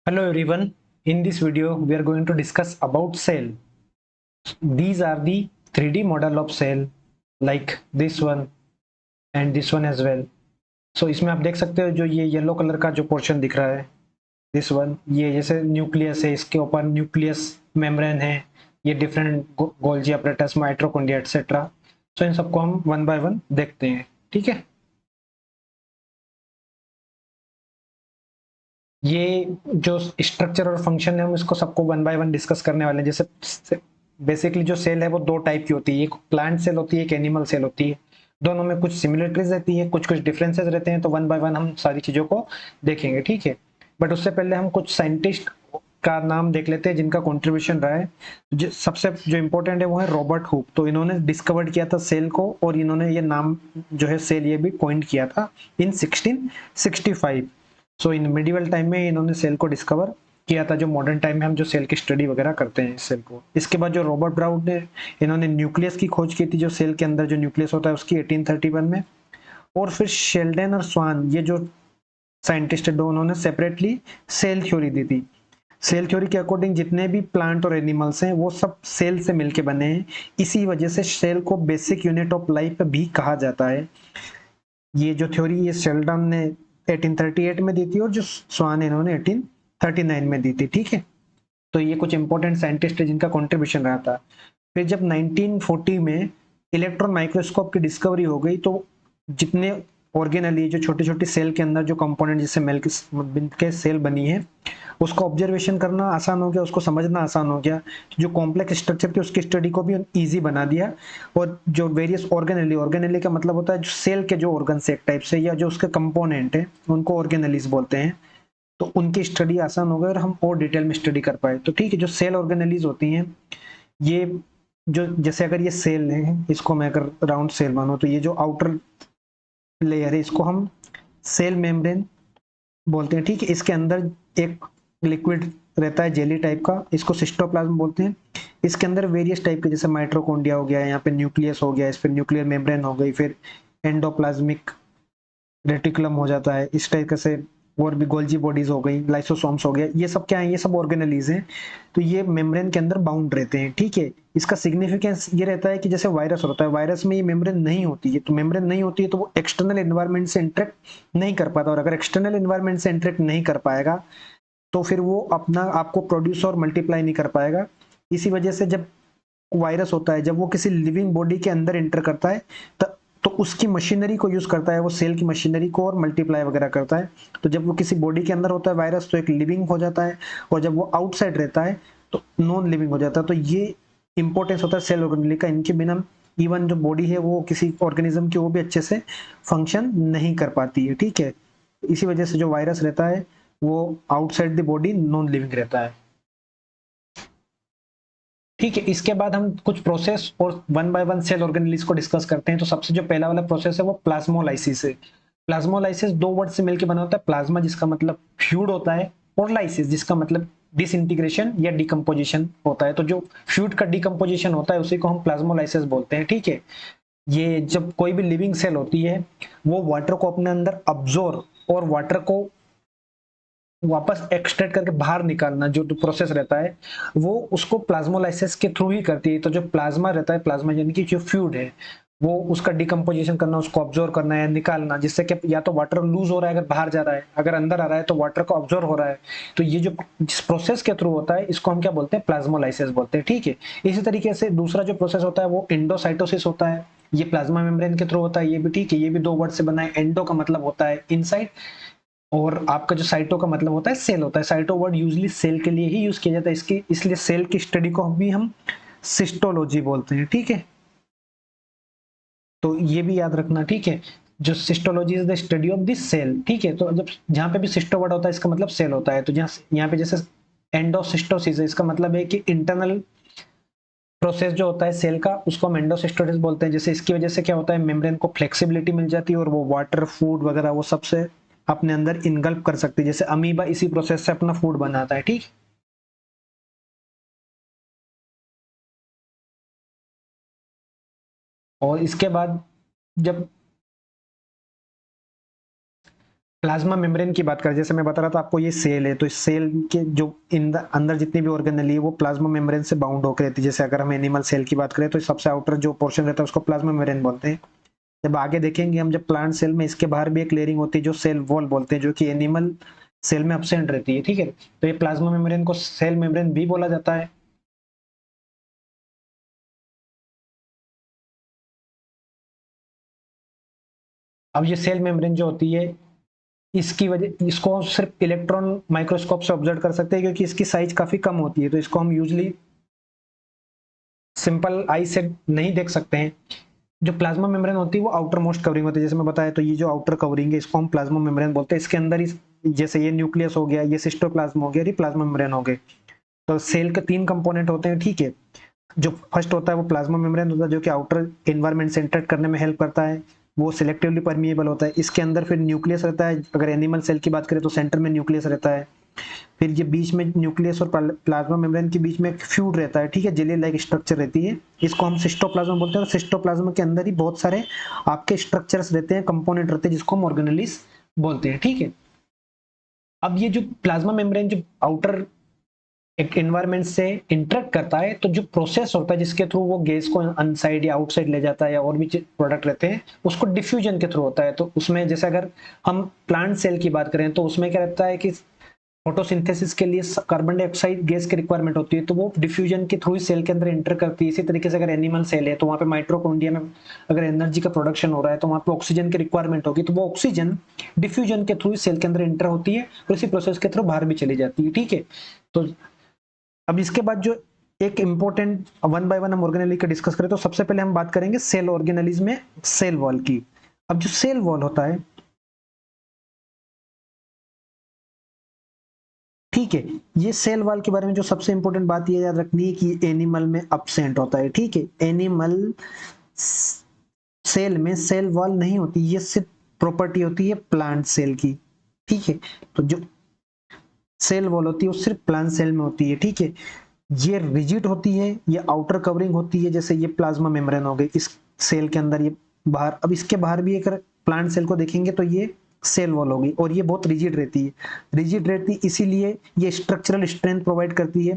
Hello everyone, in this video we are going to discuss about cell. These are the 3D model of cell like this one and this one as well. So इसमें आप देख सकते हो जो ये yellow colour का जो portion दिख रहा है दिस वन, ये जैसे न्यूक्लियस है, इसके ऊपर न्यूक्लियस मेम्ब्रेन है, ये different Golgi apparatus, mitochondria etcetera. So इन सबको हम वन बाय वन देखते हैं, ठीक है। ये जो स्ट्रक्चर और फंक्शन है हम इसको सबको वन बाय वन डिस्कस करने वाले हैं। जैसे बेसिकली जो सेल है वो दो टाइप की होती है, एक प्लांट सेल होती है, एक एनिमल सेल होती है। दोनों में कुछ सिमिलरिटीज रहती है, कुछ कुछ डिफरेंसेस रहते हैं, तो वन बाय वन हम सारी चीजों को देखेंगे, ठीक है। बट उससे पहले हम कुछ साइंटिस्ट का नाम देख लेते हैं जिनका कंट्रीब्यूशन रहा है। सबसे जो इम्पोर्टेंट है वो है रॉबर्ट हुक। तो इन्होंने डिस्कवर्ड किया था सेल को, और इन्होंने ये नाम जो है सेल ये भी कॉइंड किया था इन 1665। सो इन मिडिवल टाइम में इन्होंने सेल को डिस्कवर किया था, जो मॉडर्न टाइम में हम जो सेल की स्टडी वगैरह करते हैं इस सेल को। इसके बाद जो रॉबर्ट ब्राउन ने इन्होंने न्यूक्लियस की खोज की थी, जो सेल के अंदर जो न्यूक्लियस होता है उसकी 1831 में। और फिर शेल्डन और स्वान, ये जो साइंटिस्ट है, दोनों ने सेपरेटली सेल थ्योरी दी थी। सेल थ्योरी के अकॉर्डिंग जितने भी प्लांट और एनिमल्स हैं वो सब सेल से मिलके बने हैं। इसी वजह से सेल को बेसिक यूनिट ऑफ लाइफ भी कहा जाता है। ये जो थ्योरी ये शेल्डन ने 1838 में दी थी, और जो स्वान इन्होंने 1839 में दी थी, ठीक है। तो ये कुछ इंपॉर्टेंट साइंटिस्ट है जिनका कंट्रीब्यूशन रहा था। फिर जब 1940 में इलेक्ट्रॉन माइक्रोस्कोप की डिस्कवरी हो गई, तो जितने ऑर्गेनली जो छोटी छोटी सेल के अंदर जो कंपोनेंट जिससे मिल के सेल बनी है उसको ऑब्जर्वेशन करना आसान हो गया, उसको समझना आसान हो गया। जो कॉम्प्लेक्स स्ट्रक्चर थी उसकी स्टडी को भी इजी बना दिया। और जो वेरियस ऑर्गेनली, ऑर्गेनली का मतलब होता है जो सेल के जो ऑर्गन्स एक टाइप से, या जो उसके कंपोनेंट है उनको ऑर्गेनलीज बोलते हैं। तो उनकी स्टडी आसान हो गई और हम और डिटेल में स्टडी कर पाए। तो ठीक है, जो सेल ऑर्गेनलीज होती हैं, ये जो जैसे अगर ये सेल है, इसको मैं अगर राउंड सेल मानो, तो ये जो आउटर लेयर है इसको हम सेल मेम्ब्रेन बोलते हैं, ठीक है। इसके अंदर एक लिक्विड रहता है जेली टाइप का, इसको सिस्टोप्लाज्म बोलते हैं। इसके अंदर वेरियस टाइप के, जैसे माइट्रोकॉन्ड्रिया हो गया, यहाँ पे न्यूक्लियस हो गया, इस पर न्यूक्लियर मेम्ब्रेन हो गई, फिर एंडोप्लाज्मिक रेटिकुलम हो जाता है इस टाइप से, और भी गोल्जी बॉडीज हो गई, लाइसोसोम्स हो गया, ये सब क्या है, ये सब ऑर्गेनलीज हैं। तो ये मेम्ब्रेन के अंदर बाउंड रहते हैं, ठीक है। इसका सिग्निफिकेंस ये रहता है कि जैसे वायरस होता है, वायरस में ये मेम्ब्रेन नहीं होती है, तो मेम्ब्रेन नहीं होती है तो वो एक्सटर्नल एनवायरनमेंट से इंटरेक्ट नहीं कर पाता, और अगर एक्सटर्नल एनवायरनमेंट से इंटरेक्ट नहीं कर पाएगा तो फिर वो अपना आपको प्रोड्यूस और मल्टीप्लाई नहीं कर पाएगा। इसी वजह से जब वायरस होता है, जब वो किसी लिविंग बॉडी के अंदर एंटर करता है, तो उसकी मशीनरी को यूज करता है, वो सेल की मशीनरी को, और मल्टीप्लाई वगैरह करता है। तो जब वो किसी बॉडी के अंदर होता है वायरस, तो एक लिविंग हो जाता है, और जब वो आउटसाइड रहता है तो नॉन लिविंग हो जाता है। तो ये इंपॉर्टेंस होता है सेल ऑर्गेनेल का। इनके बिना इवन जो बॉडी है वो किसी ऑर्गेनिज्म की, वो भी अच्छे से फंक्शन नहीं कर पाती है, ठीक है। इसी वजह से जो वायरस रहता है वो outside the body non living रहता है, ठीक है। इसके बाद हम कुछ प्रोसेस और one by one cell organelles को डिस्कस करते हैं। तो सबसे जो पहला वाला प्रोसेस है वो प्लाज्मोलाइसिस है। प्लाज्मोलाइसिस दो वर्ड से मिलकर बना होता है, प्लाज्मा जिसका मतलब फ्लूइड होता है, और लाइसिस जिसका मतलब डिसइंटीग्रेशन या डिकम्पोजिशन होता है। तो जो फ्लूइड का डिकम्पोजिशन होता है उसी को हम प्लाज्मोलाइसिस बोलते हैं, ठीक है। ये जब कोई भी लिविंग सेल होती है वो वाटर को अपने अंदर अब्जॉर्ब और वाटर को वापस एक्सट्रैक्ट करके बाहर निकालना, जो प्रोसेस रहता है वो उसको प्लाज्मोलाइसिस के थ्रू ही करती है। तो जो प्लाज्मा रहता है, प्लाज्मा यानी कि जो फ्लूइड है, वो उसका डिकम्पोजिशन करना, उसको ऑब्जर्व करना है, निकालना, जिससे कि या तो वाटर लूज हो रहा है अगर बाहर जा रहा है, अगर अंदर आ रहा है तो वाटर को ऑब्जर्व हो रहा है। तो ये जो जिस प्रोसेस के थ्रू होता है इसको हम क्या बोलते हैं, प्लाज्मोलाइसिस बोलते हैं, ठीक है। इसी तरीके से दूसरा जो प्रोसेस होता है वो एंडोसाइटोसिस होता है। ये प्लाज्मा मेम्ब्रेन के थ्रू होता है, ये भी ठीक है। ये भी दो वर्ड से बना है, एंडो का मतलब होता है इनसाइड, और आपका जो साइटो का मतलब होता है सेल होता है। साइटो वर्ड यूजली सेल के लिए ही यूज किया जाता है, इसकी इसलिए सेल की स्टडी को भी हम सिस्टोलॉजी बोलते हैं, ठीक है। तो ये भी याद रखना, ठीक है। जो cytology is the study of this cell, ठीक है। तो जब जहां पे भी सिस्टो वर्ड होता है इसका मतलब सेल होता है। तो जहां यहाँ पे जैसे एंडोसिस्टोसिस है, इसका मतलब है कि इंटरनल प्रोसेस जो होता है सेल का, उसको हम एंडोसिस्टोसिस बोलते हैं। जैसे इसकी वजह से क्या होता है, मेम्ब्रेन को फ्लेक्सिबिलिटी मिल जाती है, और वो वाटर, फूड वगैरह वो सबसे अपने अंदर इनगल्प कर सकती है। जैसे अमीबा इसी प्रोसेस से अपना फूड बनाता है, ठीक। और इसके बाद जब प्लाज्मा मेम्ब्रेन की बात करें, जैसे मैं बता रहा था आपको, ये सेल है, तो इस सेल के जो अंदर जितनी भी ऑर्गेनेल है वो प्लाज्मा मेम्ब्रेन से बाउंड होकर रहती है। जैसे अगर हम एनिमल सेल की बात करें तो सबसे आउटर जो पोर्शन रहता है उसको प्लाज्मा मेम्ब्रेन बोलते हैं। जब आगे देखेंगे हम, जब प्लांट सेल में इसके बाहर भी एक लेयरिंग होती है जो सेल वॉल बोलते हैं, जो कि एनिमल सेल में एब्सेंट रहती है, ठीक है। तो ये प्लाज्मा मेम्ब्रेन को सेल मेम्ब्रेन भी बोला जाता है। अब ये सेल मेम्ब्रेन जो होती है, इसकी वजह, इसको सिर्फ इलेक्ट्रॉन माइक्रोस्कोप से ऑब्जर्व कर सकते हैं, क्योंकि इसकी साइज काफी कम होती है, तो इसको हम यूजली सिंपल आई से नहीं देख सकते हैं। जो प्लाज्मा मेम्ब्रेन होती है वो आउटर मोस्ट कवरिंग होती है, जैसे मैं बताया, तो ये जो आउटर कवरिंग है इसको हम प्लाज्मा मेम्ब्रेन बोलते हैं। इसके अंदर ही, जैसे ये न्यूक्लियस हो गया, ये सिस्टोप्लाज्म हो गया, ये प्लाज्मा मेम्ब्रेन हो गए। तो सेल के 3 कंपोनेंट होते हैं, ठीक है। जो फर्स्ट होता है वो प्लाज्मा मेम्ब्रेन होता है, जो कि आउटर एनवायरनमेंट से इंटरेक्ट करने में हेल्प करता है, वो सिलेक्टिवली परमिएबल होता है। इसके अंदर फिर न्यूक्लियस रहता है, अगर एनिमल सेल की बात करें तो सेंटर में न्यूक्लियस रहता है। फिर ये बीच में न्यूक्लियस और प्लाज्मा मेम्ब्रेन के बीच में एक फ्यूड रहता है, ठीक है, जेली लाइक स्ट्रक्चर रहती है, इसको हम सिस्टोप्लाज्म बोलते हैं। और सिस्टोप्लाज्म के अंदर ही बहुत सारे आपके स्ट्रक्चर्स रहते हैं, कंपोनेंट रहते हैं, जिसको हम ऑर्गेनेलिस बोलते हैं, ठीक है। अब ये जो प्लाज्मा मेम्ब्रेन जो आउटर एक एनवायरनमेंट से इंटरेक्ट करता है, तो जो प्रोसेस होता है जिसके थ्रू वो गैस को अनसाइड या आउटसाइड ले जाता है, या और भी प्रोडक्ट रहते हैं, उसको डिफ्यूजन के थ्रू होता है। तो उसमें जैसे अगर हम प्लांट सेल की बात करें तो उसमें क्या रहता है कि फोटोसिंथेसिस के लिए कार्बन डाइऑक्साइड गैस की रिक्वायरमेंट होती है, तो वो डिफ्यूजन के थ्रू ही सेल के अंदर इंटर करती है। इसी तरीके से अगर एनिमल सेल है तो वहां पे माइटोकॉन्ड्रिया में अगर एनर्जी का प्रोडक्शन हो रहा है तो वहां पे ऑक्सीजन की रिक्वायरमेंट होगी, तो वो ऑक्सीजन डिफ्यूजन के थ्रू सेल के अंदर इंटर होती है और इसी प्रोसेस के थ्रू बाहर भी चली जाती है, ठीक है। तो अब इसके बाद जो एक इंपॉर्टेंट, वन बाय वन हम ऑर्गेनेली का डिस्कस करें, तो सबसे पहले हम बात करेंगे सेल ऑर्गेनेलिज में सेल वॉल की। अब जो सेल वॉल होता है, ठीक है, ये सेल वॉल के बारे में जो सबसे इंपॉर्टेंट बात ये याद रखनी है कि एनिमल में अब्सेंट होता है, ठीक है। एनिमल सेल में सेल वॉल नहीं होती, ये सिर्फ प्रॉपर्टी होती है प्लांट सेल की, ठीक है। तो जो सेल वॉल होती है वो सिर्फ प्लांट सेल में होती है, ठीक है। ये रिजिड होती है, ये आउटर कवरिंग होती है, जैसे ये प्लाज्मा मेम्ब्रेन हो गई इस सेल के अंदर, ये बाहर। अब इसके बाहर भी अगर प्लांट सेल को देखेंगे तो ये सेल वॉल होगी, और ये बहुत रिजिड रहती है। रिजिड रहती इसीलिए ये स्ट्रक्चरल स्ट्रेंथ प्रोवाइड करती है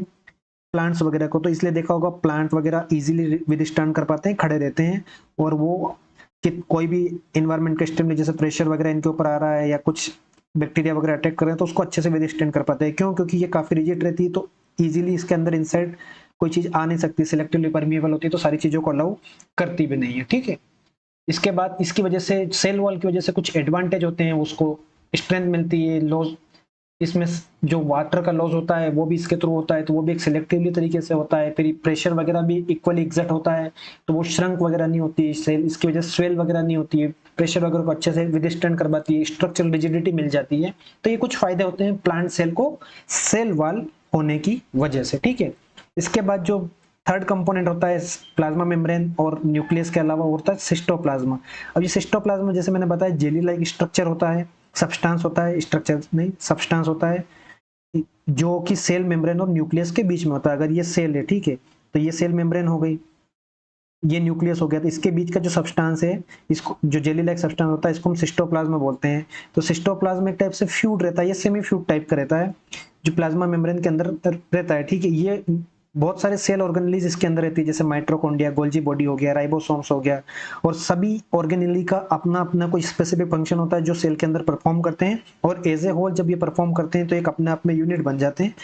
प्लांट्स वगैरह को। तो इसलिए देखा होगा प्लांट वगैरह इजीली विदस्टैंड कर पाते हैं, खड़े रहते हैं, और वो कि कोई भी इन्वायरमेंट के स्टिमुलस जैसे प्रेशर वगैरह इनके ऊपर आ रहा है या कुछ बैक्टीरिया वगैरह अटैक कर रहे हैं तो उसको अच्छे से विदस्टैंड कर पाते हैं। क्यों? क्योंकि ये काफी रिजिड रहती है, तो इजीली इसके अंदर इनसाइड कोई चीज आ नहीं सकती, सिलेक्टिवली परमिएबल होती है, तो सारी चीजों को अलाउ करती भी नहीं है, ठीक है। इसके बाद इसकी वजह से, सेल वॉल की वजह से कुछ एडवांटेज होते हैं, उसको स्ट्रेंथ मिलती है, लॉस, इसमें जो वाटर का लॉस होता है वो भी इसके थ्रू होता है, तो वो भी एक सिलेक्टिवली तरीके से होता है। फिर प्रेशर वगैरह भी इक्वली एग्जर्ट होता है, तो वो श्रंक वगैरह नहीं होती है सेल, इसकी वजह से स्वेल वगैरह नहीं होती है, प्रेशर वगैरह को अच्छे से विदस्टैंड कर पाती है, स्ट्रक्चरल रिजिडिटी मिल जाती है। तो ये कुछ फायदे होते हैं प्लांट सेल को सेल वॉल होने की वजह से, ठीक है। इसके बाद जो थर्ड कंपोनेंट होता है प्लाज्मा मेम्ब्रेन और न्यूक्लियस के अलावा होता है सिस्टोप्लाज्मा। अब ये सिस्टोप्लाज्मा जैसे मैंने बताया जेली लाइक स्ट्रक्चर होता है, सब्सटेंस होता है, स्ट्रक्चर नहीं, सब्सटेंस होता है, जो कि सेल मेम्ब्रेन और न्यूक्लियस के बीच में होता है। अगर ये सेल है, ठीक है, तो ये सेल मेम्ब्रेन हो गई, ये न्यूक्लियस हो गया, तो इसके बीच का जो सब्सटेंस है, इसको जो जेली लाइक सब्सटेंस होता है इसको हम सिस्टोप्लाज्मा बोलते हैं। तो सिस्टोप्लाज्मा एक टाइप से फ्यूड रहता है, ये सेमी फ्यूड टाइप का रहता है, जो प्लाज्मा मेम्ब्रेन के अंदर रहता है, ठीक है। ये बहुत सारे सेल ऑर्गेनेलीज इसके अंदर रहती है, जैसे माइटोकॉन्ड्रिया, गोल्जी बॉडी हो गया, राइबोसोम्स हो गया, और सभी ऑर्गेनेली का अपना अपना कोई स्पेसिफिक फंक्शन होता है जो सेल के अंदर परफॉर्म करते हैं, और एज ए होल जब ये परफॉर्म करते हैं तो एक अपने आप में यूनिट बन जाते हैं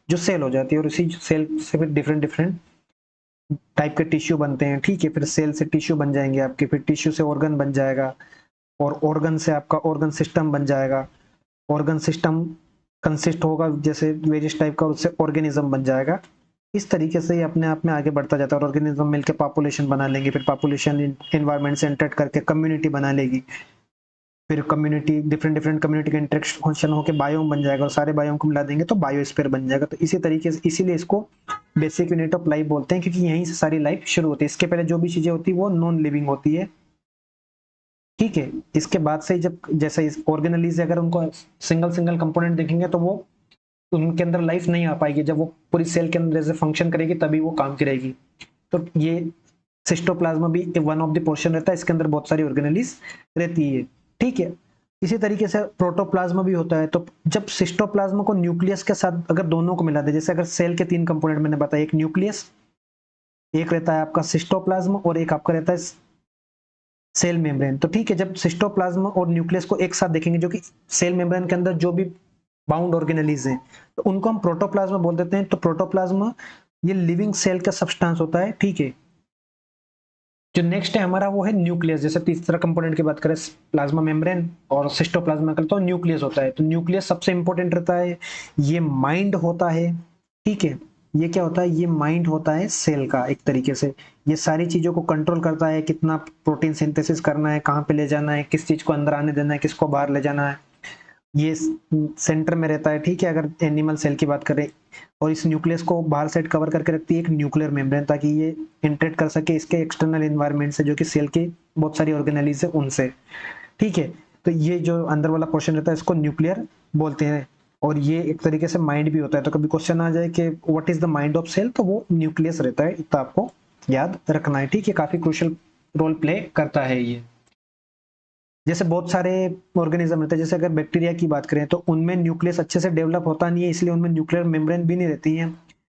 जो सेल हो जाती है, और इसी सेल से फिर डिफरेंट डिफरेंट टाइप के टिश्यू बनते हैं, ठीक है। फिर सेल से टिश्यू बन जाएंगे आपके, फिर टिश्यू से ऑर्गन बन जाएगा, और ऑर्गन से आपका ऑर्गन सिस्टम बन जाएगा, ऑर्गन सिस्टम कंसिस्ट होगा जैसे वेरियस टाइप का, उससे ऑर्गेनिज्म बन जाएगा। इस तरीके से ये अपने आप में आगे बढ़ता जाता है, और ऑर्गेनिज्म मिलकर पॉपुलेशन बना लेंगे, फिर पॉपुलेशन एनवायरनमेंट से इंटरेक्ट करके कम्युनिटी बना लेगी, फिर कम्युनिटी डिफरेंट डिफरेंट कम्युनिटी का इंटरेक्शन होकर बायोम बन जाएगा, और सारे बायोम को मिला देंगे तो बायोस्फीयर बन जाएगा। तो इसी तरीके से, इसीलिए इसको बेसिक यूनिट ऑफ लाइफ बोलते हैं, क्योंकि यहीं से सारी लाइफ शुरू होती है। इसके पहले जो भी चीजें होती है वो नॉन लिविंग होती है, ठीक है। इसके बाद से जब जैसे इस ऑर्गेनेलीज अगर उनको सिंगल सिंगल कंपोनेंट देखेंगे तो वो उनके अंदर लाइफ नहीं आ पाएगी, जब वो पूरी सेल के अंदर जैसे फंक्शन करेगी तभी वो काम करेगी। तो ये सिस्टोप्लाज्मा भी वन ऑफ द पोर्शन रहता है, इसके अंदर बहुत सारी ऑर्गेनेलीज रहती है, ठीक है। इसी तरीके से प्रोटोप्लाज्मा भी होता है। तो जब सिस्टोप्लाज्मा को न्यूक्लियस के साथ अगर दोनों को मिला दे, जैसे अगर सेल के 3 कंपोनेंट मैंने बताया, एक न्यूक्लियस, एक रहता है आपका सिस्टोप्लाज्मा और एक आपका रहता है सेल मेम्ब्रेन। तो ठीक है, जब सिस्टोप्लाज्मा और न्यूक्लियस को एक साथ देखेंगे, जो कि सेल मेम्ब्रेन के अंदर जो भी बाउंड ऑर्गेनेलीज हैं, तो उनको हम प्रोटोप्लाज्मा बोल देते हैं। तो प्रोटोप्लाज्मा ये लिविंग सेल का सब्सटेंस होता है, ठीक है। जो नेक्स्ट है हमारा वो है न्यूक्लियस। जैसे तीसरा कंपोनेंट की बात करें, प्लाज्मा मेम्ब्रेन और सिस्टोप्लाज्मा का, तो न्यूक्लियस होता है। तो न्यूक्लियस सबसे इंपॉर्टेंट रहता है, ये माइंड होता है, ठीक है। ये क्या होता है, ये माइंड होता है सेल का एक तरीके से। ये सारी चीजों को कंट्रोल करता है, कितना प्रोटीन सिंथेसिस करना है, कहाँ पे ले जाना है, किस चीज को अंदर आने देना है, किसको बाहर ले जाना है, ये सेंटर में रहता है, ठीक है, अगर एनिमल सेल की बात करें। और इस न्यूक्लियस को बाहर साइड कवर करके रखती है एक न्यूक्लियर मेम्ब्रेन, ताकि ये इंटरेक्ट कर सके इसके एक्सटर्नल एनवायरनमेंट से, जो कि सेल की बहुत सारी ऑर्गेनेलीज है उनसे, ठीक है। तो ये जो अंदर वाला पोर्शन रहता है इसको न्यूक्लियर बोलते हैं। और ये एक तरीके से माइंड भी होता है। तो कभी क्वेश्चन आ जाए कि what is the mind of cell, तो वो न्यूक्लियस रहता है, इतना आपको याद रखना है, ठीक है। काफी क्रूशियल रोल प्ले करता है ये। जैसे बहुत सारे ऑर्गेनिज्म रहते हैं, जैसे अगर बैक्टीरिया की बात करें, तो उनमें न्यूक्लियस अच्छे से डेवलप होता नहीं है, इसलिए उनमें न्यूक्लियर मेम्ब्रेन भी नहीं रहती है।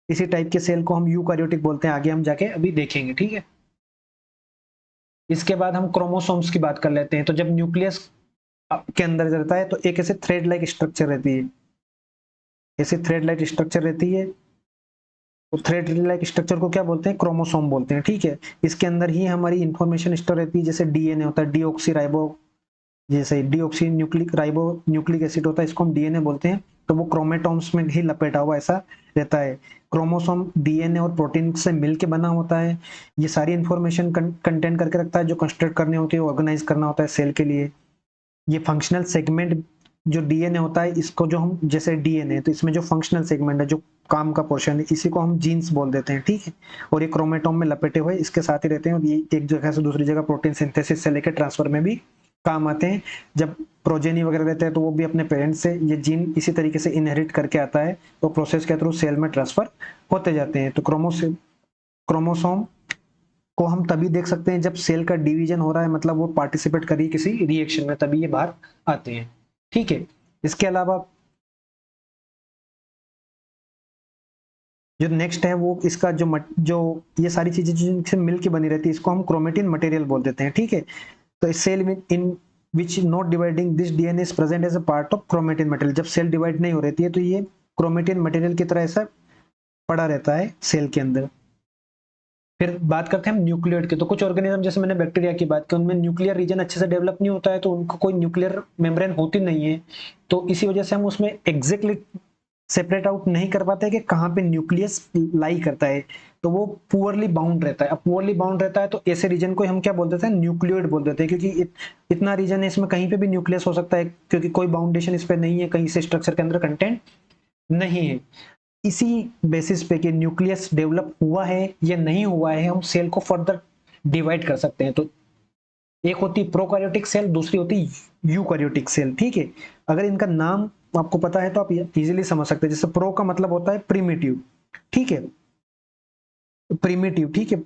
इसी टाइप के सेल को हम यूकारियोटिक बोलते हैं, आगे हम जाके अभी देखेंगे, ठीक है। इसके बाद हम क्रोमोसोम्स की बात कर लेते हैं। तो जब न्यूक्लियस के अंदर रहता है, तो एक ऐसे थ्रेड लाइक स्ट्रक्चर रहती है, ऐसे थ्रेड लाइक स्ट्रक्चर रहती है। तो थ्रेड लाइक स्ट्रक्चर को क्या बोलते हैं, क्रोमोसोम बोलते हैं, ठीक है। इसके अंदर ही हमारी इंफॉर्मेशन स्टोर रहती है, जैसे डीएनए होता है, डीऑक्सी राइबो, जैसे deoxy nucleic ribo nucleic acid होता है, इसको हम डीएनए बोलते हैं। तो वो क्रोमेटोम्स में ही लपेटा हुआ ऐसा रहता है। क्रोमोसोम डीएनए और प्रोटीन से मिलके बना होता है। ये सारी इंफॉर्मेशन कंटेंट करके रखता है, जो कंस्ट्रक्ट करनी होती है, ऑर्गेनाइज करना होता है सेल के लिए। ये फंक्शनल सेगमेंट जो डीएनए होता है, इसको जो हम, जैसे डीएनए, तो इसमें जो फंक्शनल सेगमेंट है, जो काम का पोर्शन है, इसी को हम जीन्स बोल देते हैं, ठीक है। और ये क्रोमेटोम में लपेटे हुए इसके साथ ही रहते हैं, और ये एक जगह से दूसरी जगह प्रोटीन सिंथेसिस से लेकर ट्रांसफर में भी काम आते हैं। जब प्रोजेनी वगैरह रहते हैं, तो वो भी अपने पेरेंट्स से ये जीन इसी तरीके से इनहेरिट करके आता है, तो प्रोसेस के थ्रू सेल में ट्रांसफर होते जाते हैं। तो क्रोमोसोम को हम तभी देख सकते हैं जब सेल का डिवीजन हो रहा है, मतलब वो पार्टिसिपेट करिए किसी रिएक्शन में, तभी ये बाहर आते हैं, ठीक है। इसके अलावा जो नेक्स्ट है वो इसका जो ये सारी चीजें जिनसे मिलके बनी रहती है, इसको हम क्रोमेटिन मटेरियल बोल देते हैं, ठीक है। तो इस सेल में in which not dividing this DNA is present as a part of chromatin material. जब सेल डिवाइड नहीं हो रहती है, तो ये क्रोमेटिन मटेरियल की तरह ऐसा पड़ा रहता है सेल के अंदर। फिर बात करते हैं हम न्यूक्लियोइड की। तो कुछ ऑर्गेनिज्म, जैसे मैंने बैक्टीरिया की बात की, उनमें न्यूक्लियर रीजन अच्छे से डेवलप नहीं होता है, तो उनको कोई न्यूक्लियर मेम्ब्रेन होती नहीं है। तो इसी वजह से हम उसमें एग्जैक्टली सेपरेट आउट नहीं कर पाते कि कहाँ पे न्यूक्लियस लाई करता है। तो वो पुअरली बाउंड रहता है। अब पुअरली बाउंड रहता है, तो ऐसे रीजन को हम क्या बोल देते हैं, न्यूक्लियोइड बोल देते हैं, क्योंकि इतना रीजन है, इसमें कहीं पे भी न्यूक्लियस हो सकता है, क्योंकि कोई बाउंडेशन इस पे नहीं है, कहीं से स्ट्रक्चर के अंदर कंटेंट नहीं है। इसी बेसिस पे कि न्यूक्लियस डेवलप हुआ है या नहीं हुआ है, हम सेल को फर्दर डिवाइड कर सकते हैं। तो एक होती है प्रोकैरियोटिक सेल, दूसरी होती है यूकैरियोटिक सेल, ठीक है। अगर इनका नाम आपको पता है तो आप इजीली समझ सकते हैं। जैसे प्रो का मतलब होता है प्रिमिटिव, ठीक है, प्रिमिटिव, ठीक है।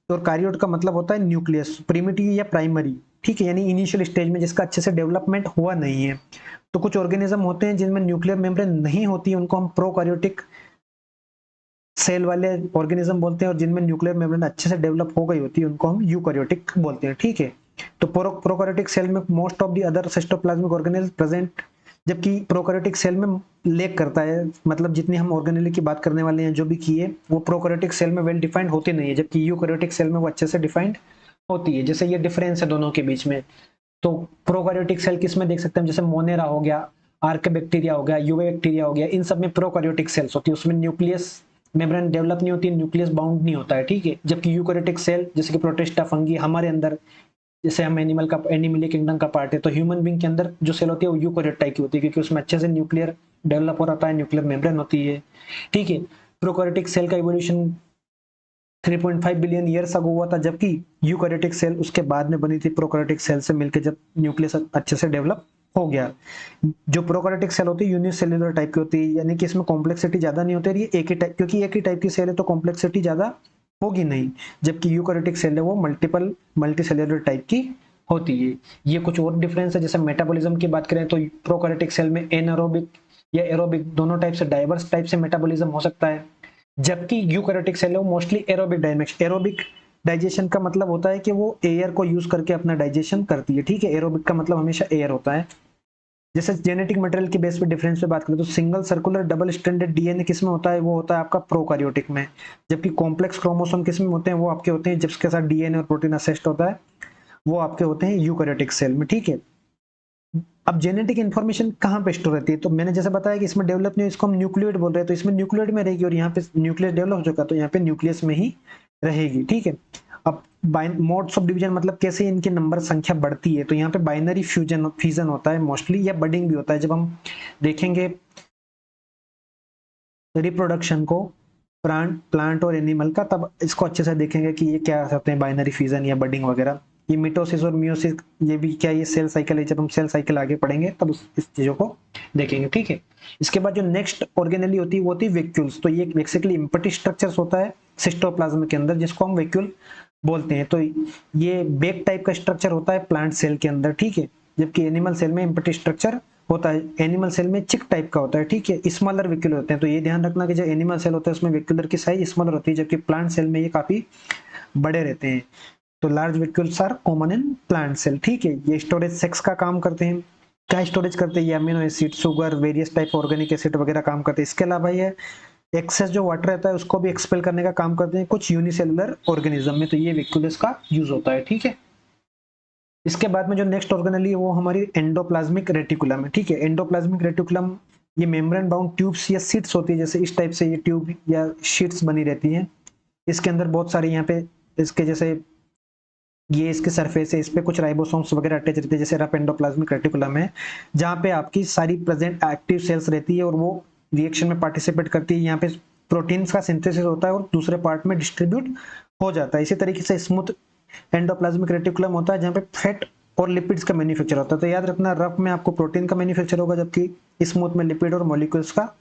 और कैरियोट का मतलब होता है न्यूक्लियस, प्रिमिटिव या प्राइमरी, ठीक है, यानी इनिशियल स्टेज में जिसका अच्छे से डेवलपमेंट हुआ नहीं है। तो कुछ ऑर्गेनिज्म होते हैं जिनमें न्यूक्लियर मेम्ब्रेन नहीं होती, उनको हम प्रोकैरियोटिक सेल वाले ऑर्गेनिज्म बोलते हैं, और जिनमें न्यूक्लियर मेम्ब्रेन अच्छे से डेवलप हो गई होती है, उनको हम यूकैरियोटिक बोलते हैं, ठीक है। तो प्रोकैरियोटिक सेल में most of the other cytoplasmic organelle present, जबकि प्रोकैरियोटिक सेल में लेक करता है। मतलब जितनी हम ऑर्गेनेल की बात करने वाले हैं, जो भी की है, वो प्रोकैरियोटिक सेल में वेल डिफाइंड होती नहीं है, जबकि यूकैरियोटिक सेल में वो अच्छे से डिफाइंड होती है। जैसे ये डिफरेंस है दोनों के बीच में। तो प्रोकैरियोटिक सेल किस में देख सकते हैं, जैसे मोनेरा हो गया, आर्किया हो गया, यूवे बैक्टीरिया हो गया, इन सब में प्रोकैरियोटिक सेल्स होती है, उसमें न्यूक्लियस मेम्ब्रेन डेवलप नहीं होती, न्यूक्लियस बाउंड नहीं होता है, ठीक है। जबकि यूकैरियोटिक सेल, जैसे कि प्रोटिस्टा, फंगी, हमारे अंदर, जैसे हम एनिमल किंगडम का पार्ट है, तो ह्यूमन बींग के अंदर जो सेल होती है वो यूकैरियोट टाइप की होती है, क्योंकि उसमें अच्छे से न्यूक्लियर डेवलप हो रहा है, न्यूक्लियर मेम्ब्रेन होती है, ठीक है। प्रोकैरियोटिक सेल का इवोल्यूशन 3.5 बिलियन ईयर्स अगो हुआ था, जबकि यूकैरियोटिक सेल उसके बाद में बनी थी, प्रोकैरियोटिक सेल से मिलकर जब न्यूक्लियस अच्छे से डेवलप हो गया। जो प्रोकैरियोटिक सेल होती है यूनिसेल्युलर टाइप की होती है, यानी कि इसमें कॉम्प्लेक्सिटी ज्यादा नहीं होती है, ये एक ही टाइप, क्योंकि एक ही टाइप की सेल है तो कॉम्प्लेक्सिटी ज्यादा होगी नहीं। जबकि यूकैरियोटिक सेल है वो मल्टीपल मल्टीसेल्युलर टाइप की होती है। ये कुछ और डिफरेंस है, जैसे मेटाबॉलिज्म की बात करें तो प्रोकैरियोटिक सेल में एनारोबिक या एरोबिक दोनों टाइप से, डाइवर्स टाइप से मेटाबॉलिज्म हो सकता है, जबकि यूकैरियोटिक सेल है वो मोस्टली एरोबिक डायमेक्स। एरोबिक डाइजेशन का मतलब होता है कि वो एयर को यूज करके अपना डाइजेशन करती है, ठीक है। एरोबिक का मतलब हमेशा एयर होता है। जैसे जेनेटिक मटेरियल के बेस पे डिफरेंस पे बात करें तो single circular double stranded DNA किसमें होता है, वो होता है आपका प्रोकैरियोटिक में। जबकि कॉम्प्लेक्स क्रोमोसोम किसमें होते हैं, वो आपके होते हैं जिसके साथ डीएनए और प्रोटीन असेस्ट होता है, वो आपके होते हैं यूकैरियोटिक सेल में, ठीक है। अब जेनेटिक इन्फॉर्मेशन कहाँ पे स्टोर रहती है, तो मैंने जैसे बताया कि इसमें डेवलप नहीं, इसको हम न्यूक्लियोइड बोल रहे हैं, तो इसमें न्यूक्लियोइड में रहेगी, और यहाँ पे न्यूक्लियस डेवलप हो चुका तो यहाँ पे न्यूक्लियस में ही रहेगी, ठीक है। अब मोड्स ऑफ डिवीजन मतलब कैसे इनकी नंबर संख्या बढ़ती है, तो यहाँ पे बाइनरी फ्यूजन होता है मोस्टली, या बडिंग भी होता है। जब हम देखेंगे रिप्रोडक्शन को प्लांट और एनिमल का, तब इसको अच्छे से देखेंगे कि ये क्या होते हैं, बाइनरी फ्यूजन या बडिंग वगैरह। ये मिटोसिस और मियोसिस, ये भी क्या, ये सेल साइकिल है। जब हम सेल साइकिल आगे पढ़ेंगे तब इस चीजों को देखेंगे, ठीक है। इसके बाद जो नेक्स्ट ऑर्गेनेली होती है वो होती है वैक्यूल्स। तो ये बेसिकली इम्पटी स्ट्रक्चर्स होता है सिस्टोप्लाज्म के अंदर, जिसको हम वैक्यूल बोलते हैं। तो ये बेग टाइप का स्ट्रक्चर होता है प्लांट सेल के अंदर, ठीक है। जबकि एनिमल सेल में इम्पटी स्ट्रक्चर होता है। एनिमल सेल में चिक टाइप का होता है, ठीक है। स्मॉलर वैक्यूल होते हैं, तो ये ध्यान रखना कि जो एनिमल सेल होता है उसमें वैक्यूलर की साइज स्मॉलर होती है, जबकि प्लांट सेल में ये काफी बड़े रहते हैं। तो large vacuoles are common in plant cell, ठीक है। ये स्टोरेज सेक्स का काम करते हैं। क्या स्टोरेज करते हैं, ये amino acid, sugar, various type organic acid वगैरह काम करते हैं। इसके अलावा ये एक्सेस जो वाटर रहता है उसको भी एक्सपेल करने का काम करते हैं कुछ यूनिसेलुलर ऑर्गेनिज्म में, तो ये वैक्यूल्स का यूज होता है, ठीक है। इसके बाद में जो नेक्स्ट ऑर्गेनेली है वो हमारी एंडोप्लाज्मिक रेटिकुलम है, ठीक है। एंडोप्लाज्मिक रेटिकुलम ये मेम्ब्रेन बाउंड ट्यूब्स या शीट्स होती है, जैसे इस टाइप से ये ट्यूब या शीट्स बनी रहती हैं। इसके अंदर बहुत सारे यहाँ पे इसके जैसे ये इसके सरफेस है, इस पे कुछ राइबोसोम्स वगैरह अटैच रहते हैं, जैसे रफ एंडोप्लाज्मिक रेटिकुलम है, जहाँ पे आपकी सारी प्रेजेंट एक्टिव सेल्स रहती है और वो रिएक्शन में पार्टिसिपेट करती है। यहाँ पे प्रोटीन्स का सिंथेसिस होता है और दूसरे पार्ट में डिस्ट्रीब्यूट हो जाता है। इसी तरीके से स्मूथ एंडोप्लाज्मिक रेटिकुलम होता है, जहाँ पे फैट और लिपिड्स का मैन्युफैक्चर होता है। तो याद रखना, रफ में आपको प्रोटीन का मैन्युफैक्चर होगा, जबकि स्मूथ में लिपिड और मॉलिक्यूल्स का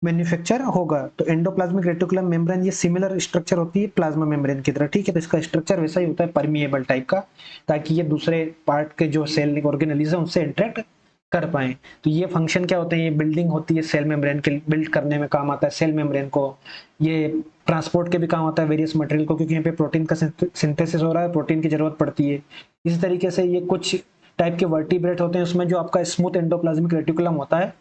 मैन्युफैक्चर होगा। तो एंडोप्लाज्मिक रेटिकुलम मेम्ब्रेन ये सिमिलर स्ट्रक्चर होती है प्लाज्मा मेम्ब्रेन की तरह, ठीक है। तो इसका स्ट्रक्चर वैसा ही होता है, परमिएबल टाइप का, ताकि ये दूसरे पार्ट के जो सेल ऑर्गेनेलिज है उनसे इंटरेक्ट कर पाए। तो ये फंक्शन क्या होते हैं, ये बिल्डिंग होती है सेल मेम्ब्रेन के, बिल्ड करने में काम आता है सेल मेम्ब्रेन को। ये ट्रांसपोर्ट के भी काम आता है वेरियस मटेरियल को, क्योंकि यहाँ पे प्रोटीन का सिंथेसिस हो रहा है, प्रोटीन की जरूरत पड़ती है। इसी तरीके से ये कुछ टाइप के वर्टिब्रेट होते हैं, उसमें जो आपका स्मूथ एंडोप्लाज्मिक रेटिकुलम होता है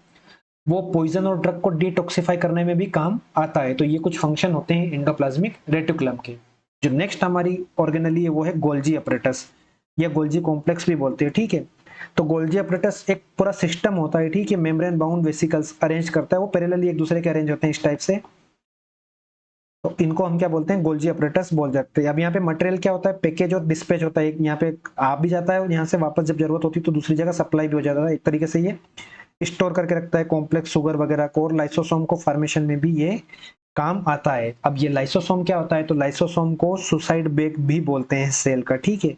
वो पॉइजन और ड्रग को डिटॉक्सिफाई करने में भी काम आता है। तो ये कुछ फंक्शन होते हैं एंडोप्लाज्मिक रेटिकुलम के। जो नेक्स्ट हमारी ऑर्गेनली है वो है गोल्जी अपरेटस, या गोल्जी कॉम्प्लेक्स भी बोलते हैं, ठीक है। तो गोल्जी अपरेटस एक पूरा सिस्टम होता है, ठीक है। मेम्ब्रेन बाउंड वेसिकल्स अरेंज करता है, वो पैरेलली एक दूसरे के अरेंज होते हैं इस टाइप से। तो इनको हम क्या बोलते हैं, गोल्जी अपरेटस बोल सकते हैं। अब यहाँ पे मटेरियल क्या होता है, पैकेज और डिस्पैच होता है। यहाँ पे आ भी जाता है और यहाँ से वापस जब जरूरत होती है तो दूसरी जगह सप्लाई भी हो जाता है। एक तरीके से ये स्टोर करके रखता है कॉम्प्लेक्स शुगर वगैरह को, और लाइसोसोम को फॉर्मेशन में भी ये काम आता है। अब ये लाइसोसोम क्या होता है, तो लाइसोसोम को सुसाइड बेग भी बोलते हैं सेल का, ठीक है।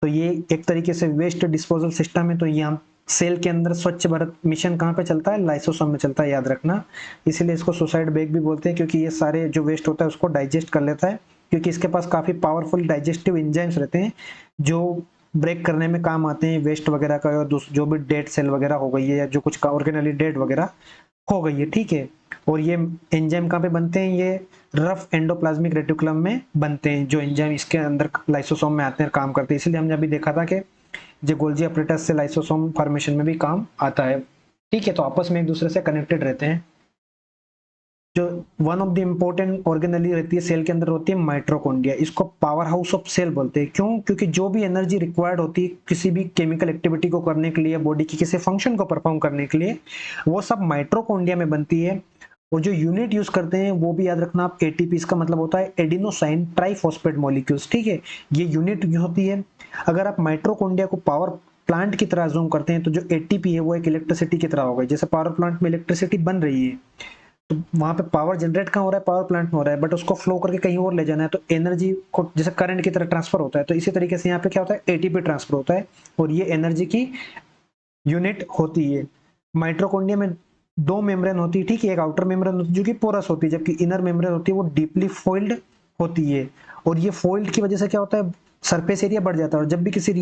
तो ये एक तरीके से वेस्ट डिस्पोजल सिस्टम है। तो यहाँ सेल के अंदर स्वच्छ भारत मिशन कहाँ पे चलता है, लाइसोसोम में चलता है, याद रखना। इसीलिए इसको सुसाइड बेग भी बोलते हैं, क्योंकि ये सारे जो वेस्ट होता है उसको डाइजेस्ट कर लेता है, क्योंकि इसके पास काफी पावरफुल डाइजेस्टिव एंजाइम्स रहते हैं जो ब्रेक करने में काम आते हैं वेस्ट वगैरह का, और जो भी डेड सेल वगैरह हो गई है या जो कुछ ऑर्गेनली डेड वगैरह हो गई है, ठीक है। और ये एंजाइम कहाँ पे बनते हैं, ये रफ एंडोप्लाज्मिक रेटिकुलम में बनते हैं, जो एंजाइम इसके अंदर लाइसोसोम में आते हैं काम करते हैं। इसलिए हमने अभी देखा था कि जो गोल्जी अपरेटस से लाइसोसोम फॉर्मेशन में भी काम आता है, ठीक है। तो आपस में एक दूसरे से कनेक्टेड रहते हैं। जो one of the important organelle रहती है सेल के अंदर होती है माइटोकॉन्ड्रिया। इसको पावर हाउस ऑफ सेल बोलते हैं। क्यों, क्योंकि जो भी एनर्जी रिक्वायर्ड होती है किसी भी केमिकल एक्टिविटी को करने के लिए, बॉडी की किसी फंक्शन को परफॉर्म करने के लिए, वो सब माइटोकॉन्ड्रिया में बनती है। और जो यूनिट यूज करते हैं वो भी याद रखना आप, एटीपी इसका मतलब होता है एडिनोसाइन ट्राइफॉस्फेट मॉलिक्यूल्स, ठीक है। ये यूनिट होती है। अगर आप माइटोकॉन्ड्रिया को पावर प्लांट की तरह जूम करते हैं तो जो एटीपी है वो एक इलेक्ट्रिसिटी की तरह होगा। जैसे पावर प्लांट में इलेक्ट्रिसिटी बन रही है तो वहां पे पावर जनरेट कहाँ हो रहा है, पावर प्लांट में हो रहा है, बट उसको फ्लो करके कहीं और ले जाना है तो एनर्जी को जैसे करंट की तरह ट्रांसफर होता है। तो इसी तरीके से यहाँ पे क्या होता है, एटीपी ट्रांसफर होता है, और ये एनर्जी की यूनिट होती है। माइटोकॉन्ड्रिया में दो मेम्ब्रेन होती है, ठीक है। एक आउटर मेम्ब्रेन होती है जो कि पोरस होती है, जबकि इनर मेम्ब्रेन होती है वो डीपली फोल्ड होती है। और ये फोल्ड की वजह से क्या होता है, सरफेस एरिया बढ़ जाता है। और जब भी किसी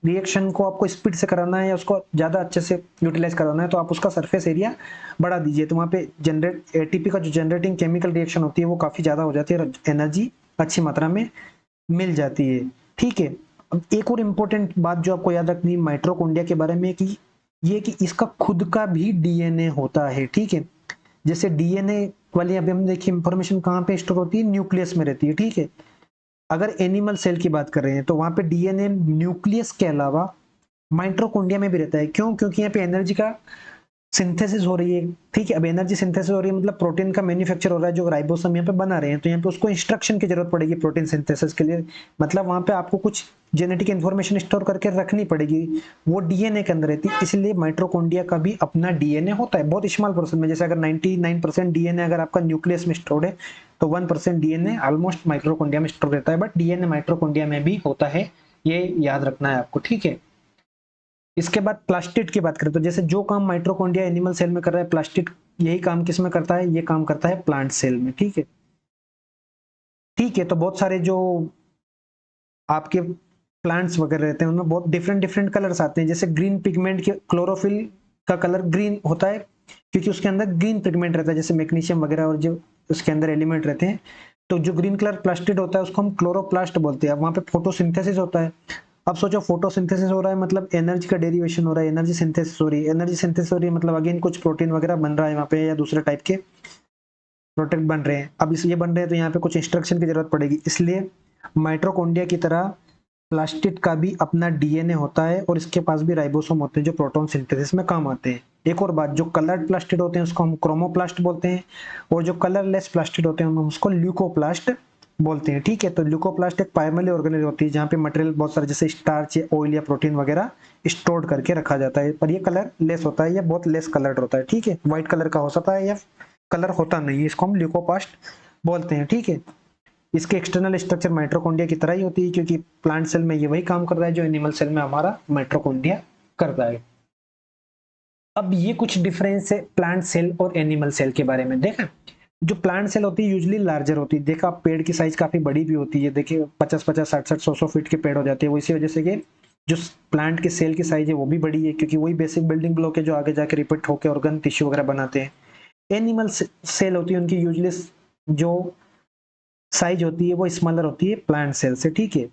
रिएक्शन को आपको स्पीड से कराना है या उसको ज़्यादा अच्छे से यूटिलाइज कराना है तो आप उसका सरफेस एरिया बढ़ा दीजिए, तो वहाँ पे जनरेट एटीपी का जो जनरेटिंग केमिकल रिएक्शन होती है वो काफ़ी ज़्यादा हो जाती है और एनर्जी अच्छी मात्रा में मिल जाती है। ठीक है, अब एक और इम्पोर्टेंट बात जो आपको याद रखनी है माइटोकॉन्ड्रिया के बारे में कि ये कि इसका खुद का भी डीएनए होता है। ठीक है, जैसे डीएनए वाली अभी हम देखिए इंफॉर्मेशन कहाँ पे स्टोर होती है, न्यूक्लियस में रहती है। ठीक है, अगर एनिमल सेल की बात कर रहे हैं तो वहां पे डीएनए न्यूक्लियस के अलावा माइटोकॉन्ड्रिया में भी रहता है। क्यों? क्योंकि यहाँ पे एनर्जी का सिंथेसिस हो रही है। ठीक है, अब एनर्जी सिंथेसिस हो रही है मतलब प्रोटीन का मैन्युफैक्चर हो रहा है जो राइबोसोम यहाँ पे बना रहे हैं, तो यहाँ पे उसको इंस्ट्रक्शन की जरूरत पड़ेगी प्रोटीन सिंथेसिस के लिए, मतलब वहां पे आपको कुछ जेनेटिक इन्फॉर्मेशन स्टोर करके रखनी पड़ेगी, वो डीएनए के अंदर रहती है। इसलिए माइटोकॉन्ड्रिया का भी अपना डीएनए होता है बहुत स्मॉल परसेंट में। जैसे अगर 99% डीएनए अगर आपका न्यूक्लियस में स्टोर है तो 1% डीएनए ऑलमोस्ट माइटोकॉन्ड्रिया में स्टोर रहता है, बट डीएनए माइटोकॉन्ड्रिया में भी होता है, ये याद रखना है आपको। ठीक है, इसके बाद प्लास्टिड की बात करें तो जैसे जो काम माइटोकॉन्ड्रिया एनिमल सेल में कर रहा है, प्लास्टिड यही काम किस में करता है, ये काम करता है प्लांट सेल में। ठीक है, ठीक है, तो बहुत सारे जो आपके प्लांट्स वगैरह रहते हैं उनमें बहुत डिफरेंट डिफरेंट कलर्स आते हैं। जैसे ग्रीन पिगमेंट के क्लोरोफिल का कलर ग्रीन होता है क्योंकि उसके अंदर ग्रीन पिगमेंट रहता है, जैसे मैग्नीशियम वगैरह और जो उसके अंदर एलिमेंट रहते हैं। तो जो ग्रीन कलर प्लास्टिड होता है उसको हम क्लोरोप्लास्ट बोलते हैं। वहां पे फोटोसिंथेसिस होता है। अब सोचो फोटोसिंथेसिस हो रहा है मतलब एनर्जी का डेरिवेशन हो रहा है, एनर्जी सिंथेसिस हो रही है। एनर्जी सिंथेसिस हो रही है मतलब अगेन कुछ प्रोटीन वगैरह बन रहा है वहाँ पे या दूसरे टाइप के प्रोडक्ट बन रहे हैं। अब इस ये बन रहे हैं तो यहाँ पे कुछ इंस्ट्रक्शन की जरूरत पड़ेगी, इसलिए माइटोकॉन्ड्रिया की तरह प्लास्टिड का भी अपना डीएनए होता है और इसके पास भी राइबोसोम होते हैं जो प्रोटॉन सिंथेसिस में काम आते हैं। एक और बात, जो कलर्ड प्लास्टिड होते हैं उसको हम क्रोमोप्लास्ट बोलते हैं और जो कलरलेस प्लास्टिड होते हैं हम उसको ल्यूकोप्लास्ट बोलते हैं। ठीक है, तो ल्यूकोप्लास्ट एक प्राइमरी ऑर्गेनेल होती है जहाँ पे मटेरियल बहुत सारे जैसे स्टार्च या ऑयल या प्रोटीन वगैरह स्टोर करके रखा जाता है, पर ये कलर लेस होता है या बहुत लेस कलर्ड होता है। ठीक है, व्हाइट कलर का हो सकता है या कलर होता नहीं है, इसको हम ल्यूकोप्लास्ट बोलते हैं। ठीक है, इसके एक्सटर्नल स्ट्रक्चर माइटोकॉन्ड्रिया की तरह ही होती है क्योंकि प्लांट सेल में ये वही काम कर रहा है जो एनिमल सेल में हमारा माइटोकॉन्ड्रिया करता है। अब ये कुछ डिफरेंस है प्लांट सेल और एनिमल सेल के बारे में। देखा, जो प्लांट सेल होती है यूजुअली लार्जर होती है। देखा, पेड़ की साइज काफी बड़ी भी होती है। देखिए 50-50, 60-60, 100-100 फीट के पेड़ हो जाते हैं, वो इसी वजह से कि जो प्लांट की सेल की साइज है वो भी बड़ी है क्योंकि वही बेसिक बिल्डिंग ब्लॉक है जो आगे जाके रिपीट होकर ऑर्गन टिश्यू वगैरह बनाते हैं। एनिमल सेल होती है उनकी यूजुअली जो साइज होती है वो स्मॉलर होती है प्लांट सेल से। ठीक है,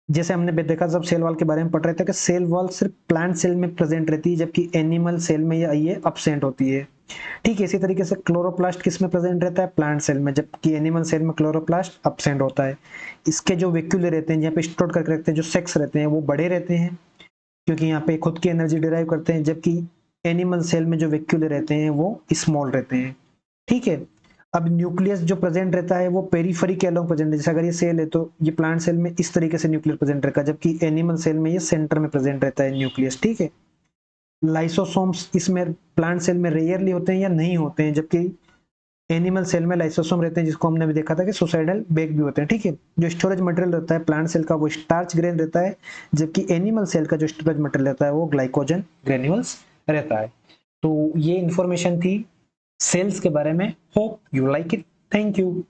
जैसे हमने देखा जब सेल वॉल के बारे में पढ़ रहे थे कि सेल वॉल सिर्फ प्लांट सेल में प्रेजेंट रहती है जबकि एनिमल सेल में ये अब्सेंट होती है। ठीक है, इसी तरीके से क्लोरोप्लास्ट किस में प्रेजेंट रहता है, प्लांट सेल में, जबकि एनिमल सेल में क्लोरोप्लास्ट अब्सेंट होता है। इसके जो वैक्यूले रहते हैं जहाँ पे स्टोर करके रखते हैं, जो सेक्स रहते हैं वो बड़े रहते हैं क्योंकि यहाँ पे खुद की एनर्जी डिराइव करते हैं, जबकि एनिमल सेल में जो वैक्यूले रहते हैं वो स्मॉल रहते हैं। ठीक है, अब न्यूक्लियस जो प्रेजेंट रहता है वो पेरीफेरी के अलोंग प्रेजेंट है। जैसे अगर ये सेल है तो ये प्लांट सेल में इस तरीके से न्यूक्लियस प्रेजेंट रहता है, जबकि एनिमल सेल में ये सेंटर में प्रेजेंट रहता है न्यूक्लियस। ठीक है, लाइसोसोम्स इसमें प्लांट सेल में रेयरली होते हैं या नहीं होते हैं, जबकि एनिमल सेल में लाइसोसोम रहते हैं जिसको हमने भी देखा था कि सुसाइडल बैग भी होते हैं। ठीक है, जो स्टोरेज मटेरियल रहता है प्लांट सेल का वो स्टार्च ग्रेन रहता है, जबकि एनिमल सेल का जो स्टोरेज मटेरियल रहता है वो ग्लाइकोजन ग्रेन्यूल्स रहता है। तो ये इंफॉर्मेशन थी सेल्स के बारे में। Hope you like it. Thank you.